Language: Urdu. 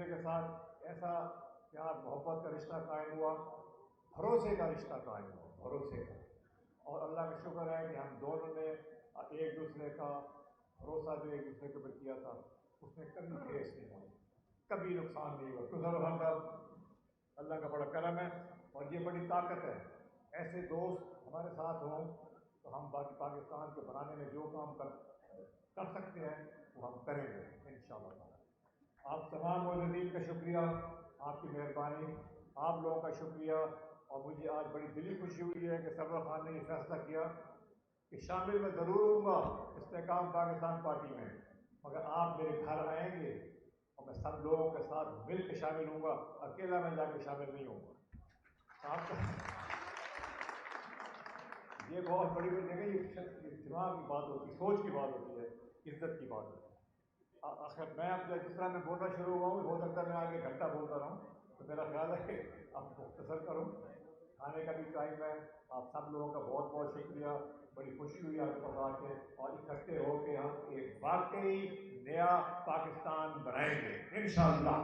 دوسرے کے ساتھ ایسا پیار محبت کا رشتہ قائم ہوا، بھروسے کا رشتہ قائم ہوا، بھروسے کا. اور اللہ کا شکر ہے کہ ہم دونوں نے ایک دوسرے کا بھروسہ جو ایک دوسرے کے اوپر کیا تھا اس میں کبھی ٹھیس نہیں ہوئی، کبھی نقصان نہیں ہوا. تو ضرور ہم اللہ کا بڑا کرم ہے اور یہ بڑی طاقت ہے. ایسے دوست ہمارے ساتھ ہوں تو ہم باقی پاکستان کو بنانے میں جو کام کر سکتے ہیں وہ ہم کریں گے انشاءاللہ تعالی. آپ تمام موجودین کا شکریہ، آپ کی مہربانی، آپ لوگوں کا شکریہ. اور مجھے آج بڑی دلی خوشی ہوئی ہے کہ سرور خان نے یہ فیصلہ کیا کہ شامل میں ضرور ہوں گا استحکام پاکستان پارٹی میں، مگر آپ میرے گھر آئیں گے اور میں سب لوگوں کے ساتھ مل کے شامل ہوں گا، اکیلا میں جا کے شامل نہیں ہوں گا. آپ کا یہ بہت بڑی جگہ، یہ دماغ کی بات ہوتی ہے، سوچ کی بات ہوتی ہے، عزت کی بات ہوتی ہے. آخر میں اب جس طرح میں بولنا شروع ہوا ہوں، ہو سکتا ہے میں آگے گھنٹہ بولتا رہا ہوں، تو میرا خیال ہے کہ اب مختصر کروں. کھانے کا بھی ٹائم ہے. آپ سب لوگوں کا بہت بہت شکریہ. بڑی خوشی ہوئی آپ کے پاس آ کے اور اکٹھے ہو کے ہم ایک واقعی نیا پاکستان بنائیں گے انشاءاللہ.